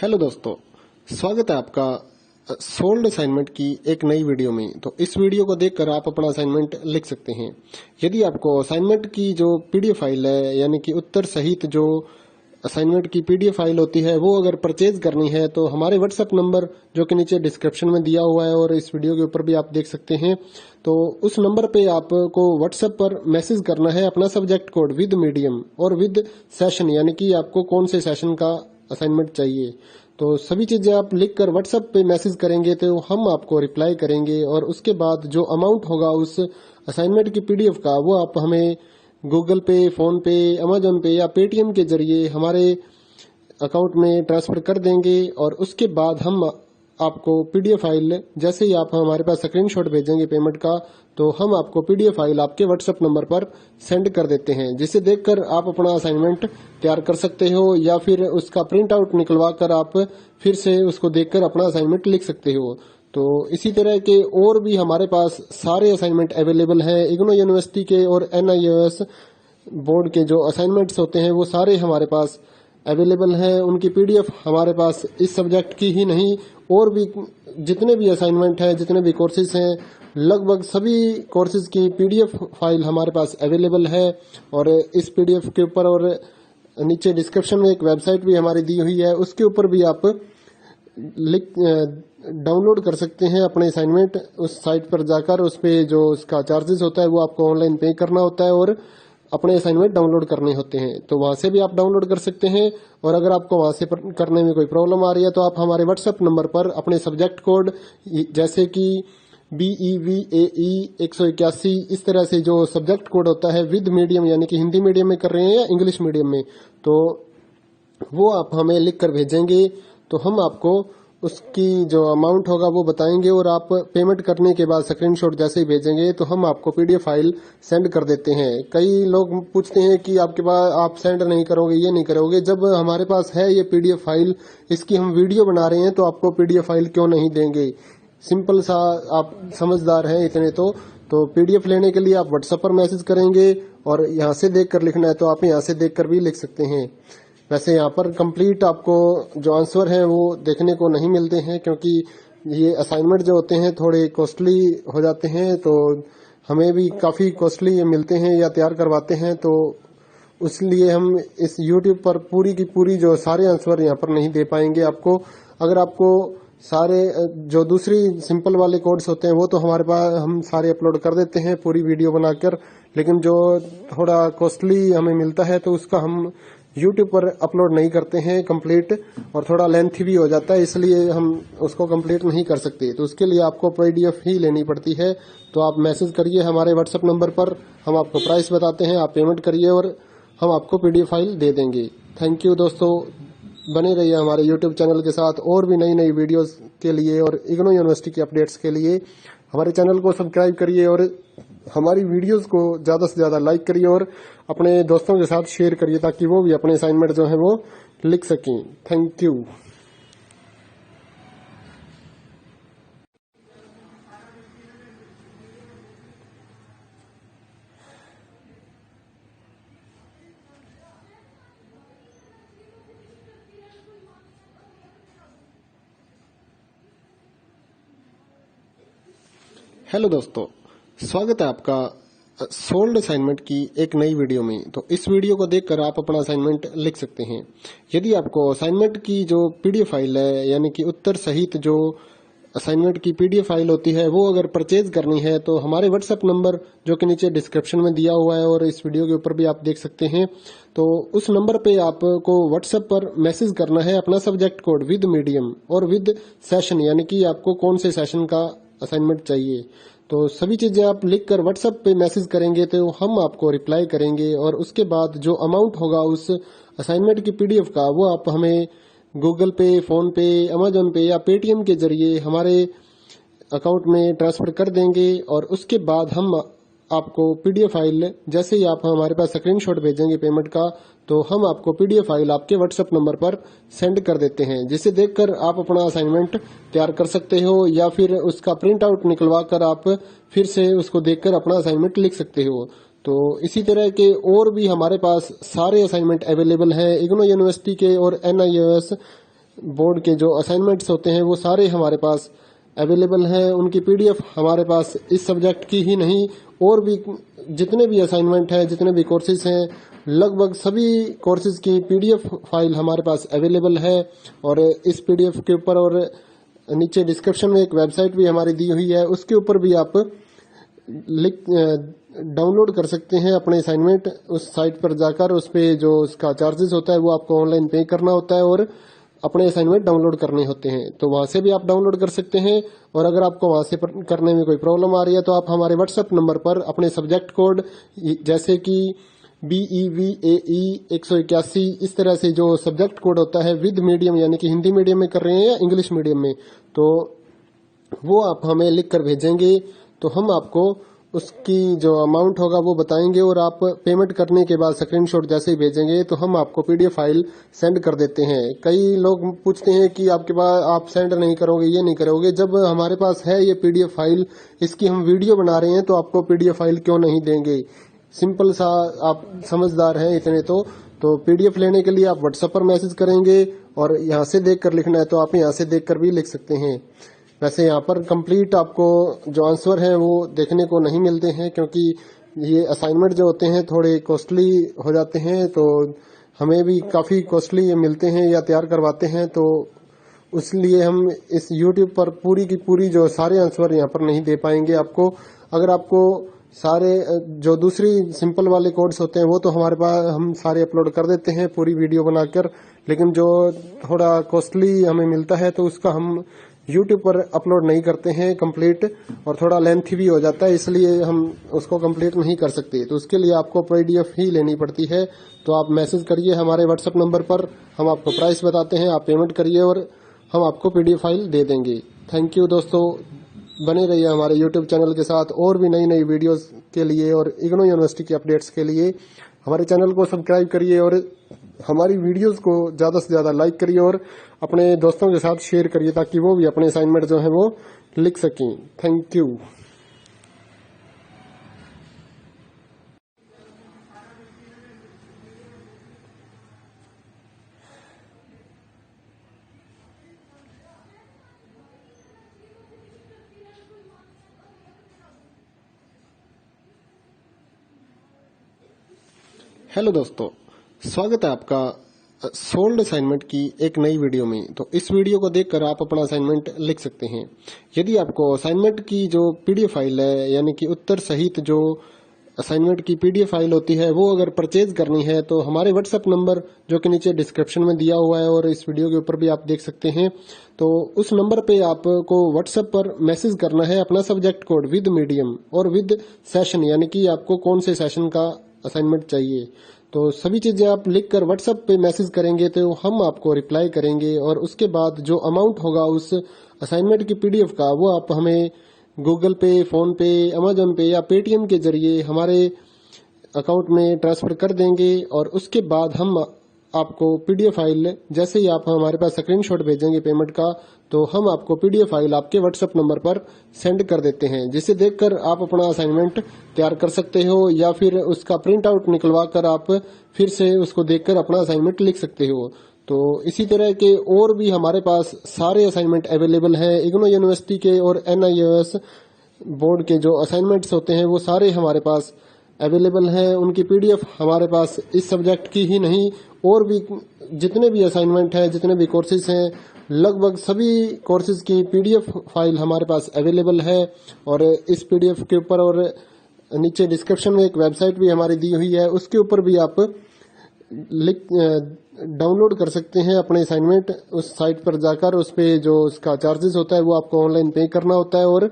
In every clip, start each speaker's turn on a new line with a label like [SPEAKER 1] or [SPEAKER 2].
[SPEAKER 1] Hello दोस्तों, स्वागत है आपका सोल्ड असाइनमेंट की एक नई वीडियो में। तो इस वीडियो को देखकर आप अपना असाइनमेंट लिख सकते हैं। यदि आपको असाइनमेंट की जो पीडीएफ फाइल है, यानी कि उत्तर सहित जो असाइनमेंट की पीडीएफ फाइल होती है, वो अगर परचेज करनी है तो हमारे व्हाट्सएप नंबर जो कि नीचे डिस्क्रिप्शन में दिया हुआ है और इस वीडियो के ऊपर भी आप देख सकते हैं, तो उस नंबर पे आपको व्हाट्सएप पर मैसेज करना है अपना सब्जेक्ट कोड विद मीडियम और विद सेशन, यानी कि आपको कौन से सेशन का असाइनमेंट चाहिए। तो सभी चीजें आप लिखकर व्हाट्सएप पे मैसेज करेंगे तो हम आपको रिप्लाई करेंगे और उसके बाद जो अमाउंट होगा उस असाइनमेंट की पीडीएफ का, वो आप हमें गूगल पे, फोन पे, अमेजोन पे या पेटीएम के जरिए हमारे अकाउंट में ट्रांसफर कर देंगे। और उसके बाद हम आपको पीडीएफ फाइल, जैसे ही आप हमारे पास स्क्रीनशॉट भेजेंगे पेमेंट का, तो हम आपको पीडीएफ फाइल आपके व्हाट्सएप नंबर पर सेंड कर देते हैं, जिसे देखकर आप अपना असाइनमेंट तैयार कर सकते हो या फिर उसका प्रिंट आउट निकलवा कर आप फिर से उसको देखकर अपना असाइनमेंट लिख सकते हो। तो इसी तरह के और भी हमारे पास सारे असाइनमेंट अवेलेबल हैं। इग्नो यूनिवर्सिटी के और एनआईओएस बोर्ड के जो असाइनमेंट्स होते हैं वो सारे हमारे पास अवेलेबल हैं। उनकी पीडीएफ हमारे पास इस सब्जेक्ट की ही नहीं, और भी जितने भी असाइनमेंट हैं, जितने भी कोर्सेज हैं, लगभग सभी कोर्सेज की पीडीएफ फाइल हमारे पास अवेलेबल है। और इस पीडीएफ के ऊपर और नीचे डिस्क्रिप्शन में एक वेबसाइट भी हमारी दी हुई है, उसके ऊपर भी आप डाउनलोड कर सकते हैं अपने असाइनमेंट। उस साइट पर जाकर उस पे जो उसका चार्जेस होता है वो आपको ऑनलाइन पे करना होता है और अपने असाइनमेंट डाउनलोड करने होते हैं, तो वहां से भी आप डाउनलोड कर सकते हैं। और अगर आपको वहां से करने में कोई प्रॉब्लम आ रही है तो आप हमारे व्हाट्सएप नंबर पर अपने सब्जेक्ट कोड, जैसे कि BEVAE 181, इस तरह से जो सब्जेक्ट कोड होता है विद मीडियम, यानी कि हिंदी मीडियम में कर रहे हैं या इंग्लिश मीडियम में, तो वो आप हमें लिख कर भेजेंगे तो हम आपको उसकी जो अमाउंट होगा वो बताएंगे। और आप पेमेंट करने के बाद स्क्रीनशॉट जैसे ही भेजेंगे तो हम आपको पीडीएफ फाइल सेंड कर देते हैं। कई लोग पूछते हैं कि आपके पास आप सेंड नहीं करोगे, ये नहीं करोगे। जब हमारे पास है ये पीडीएफ फाइल, इसकी हम वीडियो बना रहे हैं, तो आपको पीडीएफ फाइल क्यों नहीं देंगे। सिंपल सा, आप समझदार हैं इतने तो पीडीएफ लेने के लिए आप व्हाट्सएप पर मैसेज करेंगे और यहाँ से देख कर लिखना है तो आप यहाँ से देख कर भी लिख सकते हैं। वैसे यहाँ पर कंप्लीट आपको जो आंसर है वो देखने को नहीं मिलते हैं, क्योंकि ये असाइनमेंट जो होते हैं थोड़े कॉस्टली हो जाते हैं, तो हमें भी काफी कॉस्टली मिलते हैं या तैयार करवाते हैं, तो इसलिए हम इस YouTube पर पूरी की पूरी जो सारे आंसर यहाँ पर नहीं दे पाएंगे आपको। अगर आपको सारे जो दूसरी सिंपल वाले कोड्स होते हैं वो तो हमारे पास हम सारे अपलोड कर देते हैं पूरी वीडियो बनाकर, लेकिन जो थोड़ा कॉस्टली हमें मिलता है तो उसका हम YouTube पर अपलोड नहीं करते हैं कंप्लीट, और थोड़ा लेंथी भी हो जाता है, इसलिए हम उसको कंप्लीट नहीं कर सकते। तो उसके लिए आपको पीडीएफ ही लेनी पड़ती है। तो आप मैसेज करिए हमारे व्हाट्सएप नंबर पर, हम आपको प्राइस बताते हैं, आप पेमेंट करिए और हम आपको पीडीएफ फाइल दे देंगे। थैंक यू दोस्तों, बने रहिए हमारे यूट्यूब चैनल के साथ और भी नई नई वीडियोस के लिए और इग्नो यूनिवर्सिटी की अपडेट्स के लिए हमारे चैनल को सब्सक्राइब करिए और हमारी वीडियोस को ज्यादा से ज्यादा लाइक करिए और अपने दोस्तों के साथ शेयर करिए, ताकि वो भी अपने असाइनमेंट जो है वो लिख सकें। Thank you. हेलो दोस्तों, स्वागत है आपका सोल्ड असाइनमेंट की एक नई वीडियो में। तो इस वीडियो को देखकर आप अपना असाइनमेंट लिख सकते हैं। यदि आपको असाइनमेंट की जो पीडीएफ फाइल है, यानी कि उत्तर सहित जो असाइनमेंट की पीडीएफ फाइल होती है, वो अगर परचेज करनी है तो हमारे व्हाट्सएप नंबर जो कि नीचे डिस्क्रिप्शन में दिया हुआ है और इस वीडियो के ऊपर भी आप देख सकते हैं, तो उस नंबर पे आपको व्हाट्सएप पर मैसेज करना है अपना सब्जेक्ट कोड विद मीडियम और विद सेशन, यानी कि आपको कौन से सेशन का असाइनमेंट चाहिए। तो सभी चीजें आप लिखकर व्हाट्सएप पे मैसेज करेंगे तो हम आपको रिप्लाई करेंगे और उसके बाद जो अमाउंट होगा उस असाइनमेंट की पीडीएफ का, वो आप हमें गूगल पे, फोन पे, अमेजोन पे या पेटीएम के जरिए हमारे अकाउंट में ट्रांसफर कर देंगे। और उसके बाद हम आपको पीडीएफ फाइल, जैसे ही आप हमारे पास स्क्रीनशॉट भेजेंगे पेमेंट का, तो हम आपको पीडीएफ फाइल आपके व्हाट्सएप नंबर पर सेंड कर देते हैं, जिसे देखकर आप अपना असाइनमेंट तैयार कर सकते हो या फिर उसका प्रिंट आउट निकलवा कर आप फिर से उसको देखकर अपना असाइनमेंट लिख सकते हो। तो इसी तरह के और भी हमारे पास सारे असाइनमेंट अवेलेबल हैं। इग्नो यूनिवर्सिटी के और एनआईओएस बोर्ड के जो असाइनमेंट्स होते हैं वो सारे हमारे पास अवेलेबल हैं। उनकी पीडीएफ हमारे पास इस सब्जेक्ट की ही नहीं और भी जितने भी असाइनमेंट हैं, जितने भी कोर्सेज हैं, लगभग सभी कोर्सेज की पीडीएफ फाइल हमारे पास अवेलेबल है। और इस पीडीएफ के ऊपर और नीचे डिस्क्रिप्शन में एक वेबसाइट भी हमारी दी हुई है, उसके ऊपर भी आप डाउनलोड कर सकते हैं अपने असाइनमेंट। उस साइट पर जाकर उस पे जो उसका चार्जेस होता है वो आपको ऑनलाइन पे करना होता है और अपने असाइनमेंट डाउनलोड करने होते हैं, तो वहां से भी आप डाउनलोड कर सकते हैं। और अगर आपको वहां से करने में कोई प्रॉब्लम आ रही है तो आप हमारे व्हाट्सएप नंबर पर अपने सब्जेक्ट कोड जैसे कि BEVAE 181 इस तरह से जो सब्जेक्ट कोड होता है विद मीडियम यानी कि हिंदी मीडियम में कर रहे हैं या इंग्लिश मीडियम में, तो वो आप हमें लिख कर भेजेंगे तो हम आपको उसकी जो अमाउंट होगा वो बताएंगे और आप पेमेंट करने के बाद स्क्रीनशॉट जैसे ही भेजेंगे तो हम आपको पीडीएफ फाइल सेंड कर देते हैं। कई लोग पूछते हैं कि आपके पास आप सेंड नहीं करोगे, ये नहीं करोगे। जब हमारे पास है ये पीडीएफ फाइल, इसकी हम वीडियो बना रहे हैं तो आपको पीडीएफ फाइल क्यों नहीं देंगे। सिंपल सा, आप समझदार हैं इतने तो पीडीएफ लेने के लिए आप व्हाट्सएप पर मैसेज करेंगे और यहाँ से देख कर लिखना है तो आप यहाँ से देख कर भी लिख सकते हैं। वैसे यहाँ पर कंप्लीट आपको जो आंसर है वो देखने को नहीं मिलते हैं क्योंकि ये असाइनमेंट जो होते हैं थोड़े कॉस्टली हो जाते हैं, तो हमें भी काफ़ी कॉस्टली ये मिलते हैं या तैयार करवाते हैं, तो इसलिए हम इस YouTube पर पूरी की पूरी जो सारे आंसर यहाँ पर नहीं दे पाएंगे आपको। अगर आपको सारे जो दूसरी सिंपल वाले कोड्स होते हैं वो तो हमारे पास हम सारे अपलोड कर देते हैं पूरी वीडियो बनाकर, लेकिन जो थोड़ा कॉस्टली हमें मिलता है तो उसका हम YouTube पर अपलोड नहीं करते हैं कंप्लीट, और थोड़ा लेंथी भी हो जाता है, इसलिए हम उसको कंप्लीट नहीं कर सकते। तो उसके लिए आपको पीडीएफ ही लेनी पड़ती है। तो आप मैसेज करिए हमारे व्हाट्सएप नंबर पर, हम आपको प्राइस बताते हैं, आप पेमेंट करिए और हम आपको पीडीएफ फाइल दे देंगे। थैंक यू दोस्तों, बने रहिए हमारे YouTube चैनल के साथ और भी नई नई वीडियोस के लिए और इग्नू यूनिवर्सिटी के अपडेट्स के लिए हमारे चैनल को सब्सक्राइब करिए और हमारी वीडियोस को ज़्यादा से ज़्यादा लाइक करिए और अपने दोस्तों के साथ शेयर करिए ताकि वो भी अपने असाइनमेंट जो है वो लिख सकें। Thank you. हेलो दोस्तों, स्वागत है आपका सोल्ड असाइनमेंट की एक नई वीडियो में। तो इस वीडियो को देखकर आप अपना असाइनमेंट लिख सकते हैं। यदि आपको असाइनमेंट की जो पीडीएफ फाइल है यानी कि उत्तर सहित जो असाइनमेंट की पीडीएफ फाइल होती है वो अगर परचेज करनी है तो हमारे व्हाट्सएप नंबर जो कि नीचे डिस्क्रिप्शन में दिया हुआ है और इस वीडियो के ऊपर भी आप देख सकते हैं, तो उस नंबर पे आपको व्हाट्सएप पर मैसेज करना है अपना सब्जेक्ट कोड विद मीडियम और विद सेशन, यानी कि आपको कौन से सेशन का असाइनमेंट चाहिए। तो सभी चीजें आप लिखकर व्हाट्सएप पे मैसेज करेंगे तो हम आपको रिप्लाई करेंगे और उसके बाद जो अमाउंट होगा उस असाइनमेंट की पीडीएफ का वो आप हमें गूगल पे, फोन पे, अमेजन पे या पेटीएम के जरिए हमारे अकाउंट में ट्रांसफर कर देंगे। और उसके बाद हम आपको पीडीएफ फाइल, जैसे ही आप हमारे पास स्क्रीनशॉट भेजेंगे पेमेंट का, तो हम आपको पीडीएफ फाइल आपके व्हाट्सएप नंबर पर सेंड कर देते हैं, जिसे देखकर आप अपना असाइनमेंट तैयार कर सकते हो या फिर उसका प्रिंट आउट निकलवा कर आप फिर से उसको देखकर अपना असाइनमेंट लिख सकते हो। तो इसी तरह के और भी हमारे पास सारे असाइनमेंट अवेलेबल हैं। इग्नू यूनिवर्सिटी के और NIOS बोर्ड के जो असाइनमेंट्स होते हैं वो सारे हमारे पास अवेलेबल हैं। उनकी पीडीएफ हमारे पास इस सब्जेक्ट की ही नहीं और भी जितने भी असाइनमेंट हैं, जितने भी कोर्सेज हैं, लगभग सभी कोर्सेज की पीडीएफ फाइल हमारे पास अवेलेबल है। और इस पीडीएफ के ऊपर और नीचे डिस्क्रिप्शन में एक वेबसाइट भी हमारी दी हुई है, उसके ऊपर भी आप डाउनलोड कर सकते हैं अपने असाइनमेंट। उस साइट पर जाकर उस पे जो उसका चार्जेस होता है वो आपको ऑनलाइन पे करना होता है और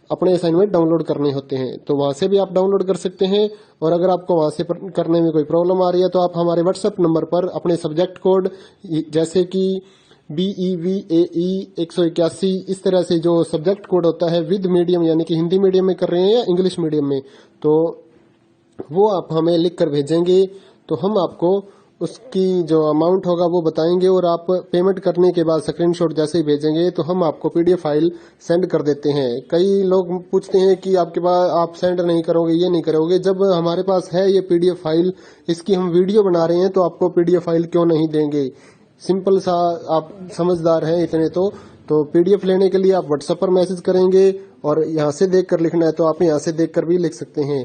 [SPEAKER 1] अपने असाइनमेंट डाउनलोड करने होते हैं, तो वहां से भी आप डाउनलोड कर सकते हैं। और अगर आपको वहां से करने में कोई प्रॉब्लम आ रही है तो आप हमारे व्हाट्सएप नंबर पर अपने सब्जेक्ट कोड जैसे कि BEVAE 181 इस तरह से जो सब्जेक्ट कोड होता है विद मीडियम यानी कि हिंदी मीडियम में कर रहे हैं या इंग्लिश मीडियम में, तो वो आप हमें लिख कर भेजेंगे तो हम आपको उसकी जो अमाउंट होगा वो बताएंगे और आप पेमेंट करने के बाद स्क्रीनशॉट जैसे ही भेजेंगे तो हम आपको पीडीएफ फाइल सेंड कर देते हैं। कई लोग पूछते हैं कि आपके पास आप सेंड नहीं करोगे, ये नहीं करोगे। जब हमारे पास है ये पीडीएफ फाइल, इसकी हम वीडियो बना रहे हैं तो आपको पीडीएफ फाइल क्यों नहीं देंगे। सिंपल सा, आप समझदार हैं इतने तो पीडीएफ लेने के लिए आप व्हाट्सएप पर मैसेज करेंगे और यहाँ से देख कर लिखना है तो आप यहाँ से देख कर भी लिख सकते हैं।